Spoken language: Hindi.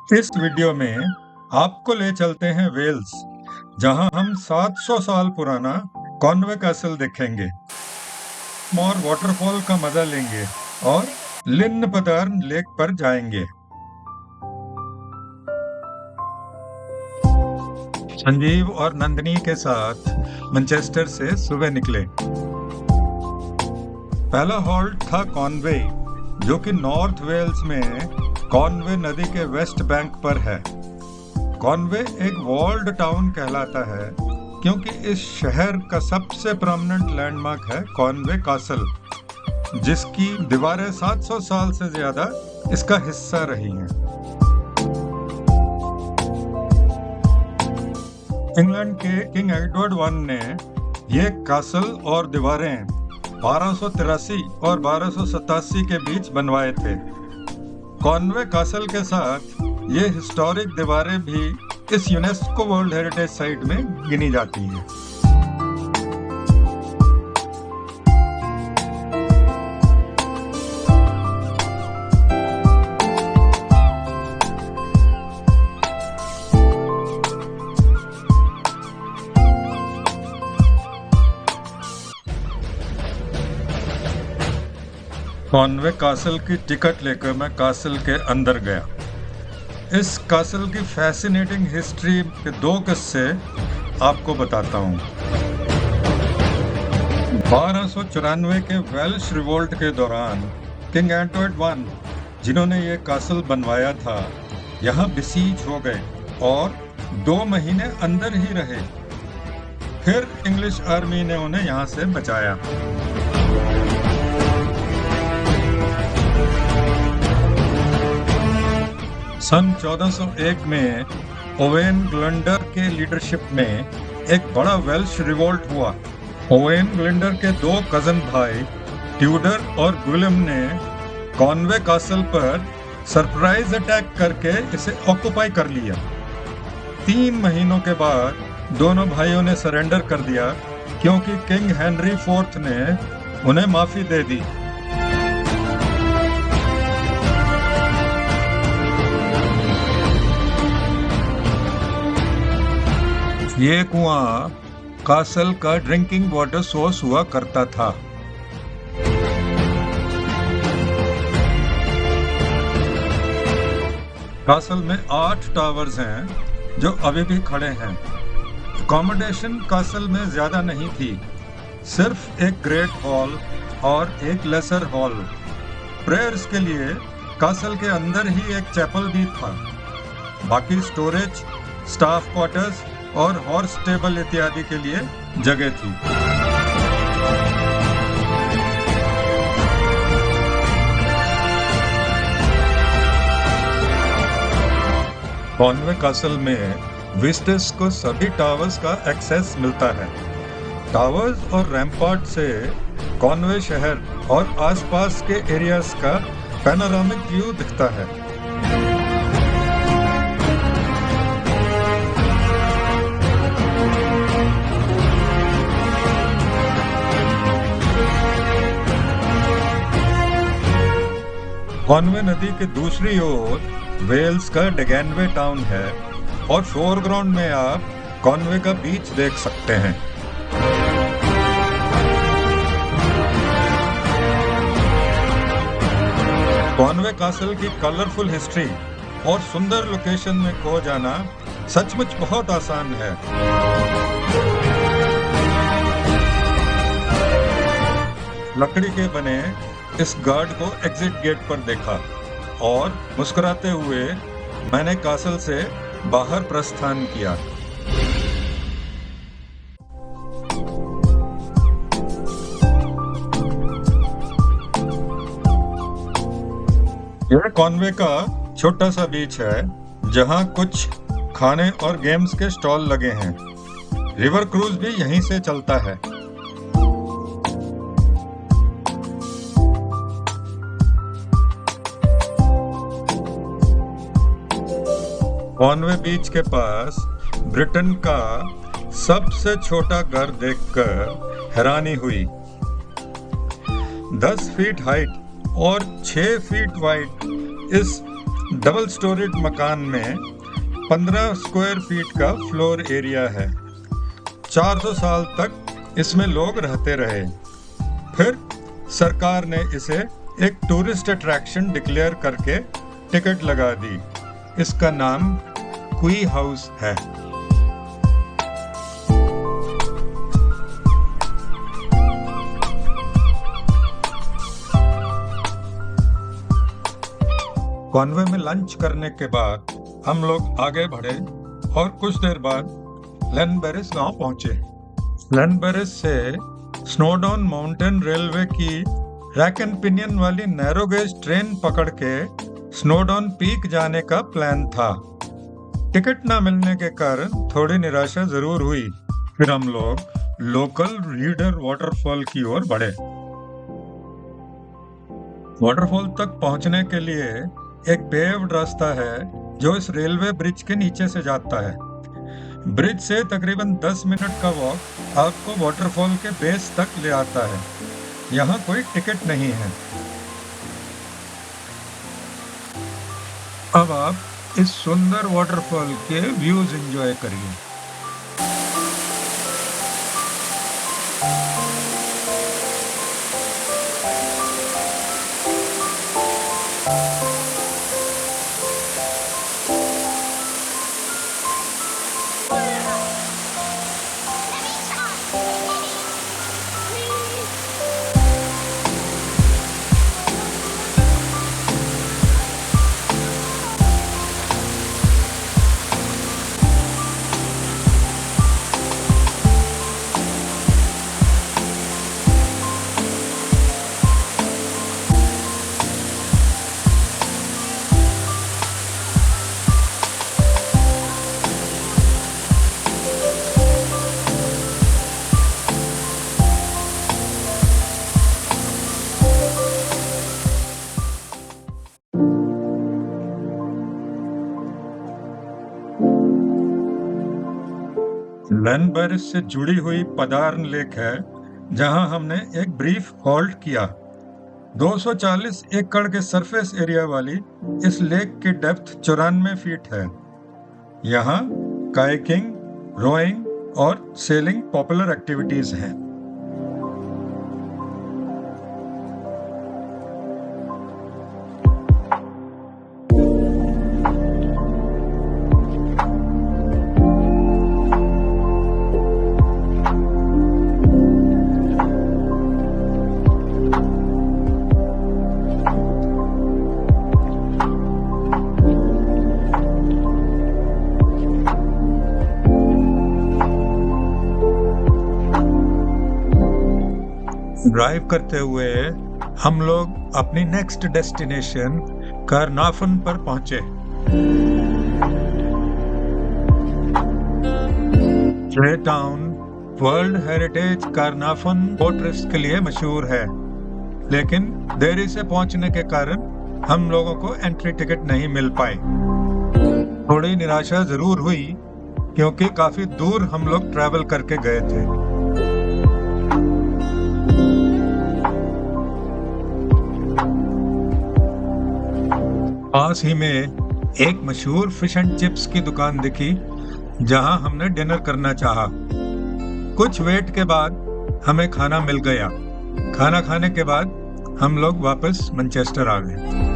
इस वीडियो में आपको ले चलते हैं वेल्स, जहां हम 700 साल पुराना कॉनवे कैसल देखेंगे, मोर वाटरफॉल का मजा लेंगे और लिन्पदार्न लेक पर जाएंगे। संजीव और नंदिनी के साथ मैनचेस्टर से सुबह निकले। पहला हॉल्ट था कॉनवे, जो कि नॉर्थ वेल्स में कॉनवे नदी के वेस्ट बैंक पर है। कॉनवे एक वॉल्ड टाउन कहलाता है क्योंकि इस शहर का सबसे प्रोमिनेंट लैंडमार्क है कॉनवे कासल, जिसकी दीवारें 700 साल से ज्यादा इसका हिस्सा रही हैं। इंग्लैंड के किंग एडवर्ड I ने ये कासल और दीवारें 1283 और 1287 के बीच बनवाए थे। कॉनवे कासल के साथ ये हिस्टोरिक दीवारें भी इस यूनेस्को वर्ल्ड हेरिटेज साइट में गिनी जाती हैं। कॉनवे कासल की टिकट लेकर मैं कासल के अंदर गया। इस कासल की फैसिनेटिंग हिस्ट्री के दो किस्से आपको बताता हूँ। 1294 के वेल्श रिवोल्ट के दौरान किंग एडवर्ड I, जिन्होंने ये कासल बनवाया था, यहाँ बिसीज हो गए और 2 महीने अंदर ही रहे। फिर इंग्लिश आर्मी ने उन्हें यहाँ से बचाया। सन 1401 में ओवेन ग्लंडर के लीडरशिप में एक बड़ा वेल्श रिवोल्ट हुआ। ओवेन ग्लंडर के 2 कजन भाई ट्यूडर और गुलिम ने कॉनवे कासल पर सरप्राइज अटैक करके इसे ऑक्युपाई कर लिया। 3 महीनों के बाद दोनों भाइयों ने सरेंडर कर दिया क्योंकि किंग हेनरी IV ने उन्हें माफी दे दी। ये कुआं कासल का ड्रिंकिंग वाटर सोर्स हुआ करता था। कासल में 8 टावर्स हैं जो अभी भी खड़े हैं। अकोमोडेशन कासल में ज्यादा नहीं थी, सिर्फ एक ग्रेट हॉल और एक लेसर हॉल। प्रेयर्स के लिए कासल के अंदर ही एक चैपल भी था। बाकी स्टोरेज, स्टाफ क्वार्टर्स और हॉर्स स्टेबल इत्यादि के लिए जगह थी। कॉनवे कासल में विजिटर्स को सभी टावर्स का एक्सेस मिलता है। टावर्स और रैम्पार्ट से कॉनवे शहर और आसपास के एरियाज का पैनोरामिक व्यू दिखता है। कॉनवे नदी के दूसरी ओर वेल्स का डेगेनवे टाउन है और फोरग्राउंड में आप कॉनवे का बीच देख सकते हैं। कॉनवे कासल की कलरफुल हिस्ट्री और सुंदर लोकेशन में खो जाना सचमुच बहुत आसान है। लकड़ी के बने इस गार्ड को एग्जिट गेट पर देखा और मुस्कुराते हुए मैंने कासल से बाहर प्रस्थान किया। यह कॉनवे का छोटा सा बीच है जहां कुछ खाने और गेम्स के स्टॉल लगे हैं। रिवर क्रूज भी यहीं से चलता है। कॉनवे बीच के पास ब्रिटेन का सबसे छोटा घर देखकर हैरानी हुई। 10 फीट हाइट और 6 फीट वाइड इस डबल स्टोरीड मकान में 15 स्क्वायर फीट का फ्लोर एरिया है। 400 साल तक इसमें लोग रहते रहे। फिर सरकार ने इसे एक टूरिस्ट अट्रैक्शन डिक्लेयर करके टिकट लगा दी। इसका नाम क्वी हाउस है। कॉनवे में लंच करने के बाद हम लोग आगे बढ़े और कुछ देर बाद लेनबेरिस गांव पहुंचे। लेनबेरिस से स्नोडॉन माउंटेन रेलवे की रैक एंड पिनियन वाली नैरो गेज ट्रेन पकड़ के स्नोडॉन पीक जाने का प्लान था। टिकट ना मिलने के कारण थोड़ी निराशा जरूर हुई। फिर हम लोग लोकल रीडर वाटरफॉल की ओर बढ़े। वाटरफॉल तक पहुंचने के लिए एक पेव्ड रास्ता है जो इस रेलवे ब्रिज के नीचे से जाता है। ब्रिज से तकरीबन 10 मिनट का वॉक आपको वाटरफॉल के बेस तक ले आता है। यहाँ कोई टिकट नहीं है। अब आप इस सुंदर वाटरफॉल के व्यूज एंजॉय करिए। लेनबेरिस से जुड़ी हुई पदार्न लेक है जहां हमने एक ब्रीफ हॉल्ट किया। 240 एकड़ के सरफेस एरिया वाली इस लेक की डेप्थ 94 फीट है। यहाँ कायाकिंग, रोइंग और सेलिंग पॉपुलर एक्टिविटीज हैं। ड्राइव करते हुए हम लोग अपनी नेक्स्ट डेस्टिनेशन कारनाफन पर पहुंचे। ट्रे town world heritage Caernarfon fortress के लिए मशहूर है, लेकिन देरी से पहुंचने के कारण हम लोगों को एंट्री टिकट नहीं मिल पाई। थोड़ी निराशा जरूर हुई क्योंकि काफी दूर हम लोग ट्रैवल करके गए थे। पास ही में एक मशहूर फिश एंड चिप्स की दुकान दिखी जहां हमने डिनर करना चाहा। कुछ वेट के बाद हमें खाना मिल गया। खाना खाने के बाद हम लोग वापस मैनचेस्टर आ गए।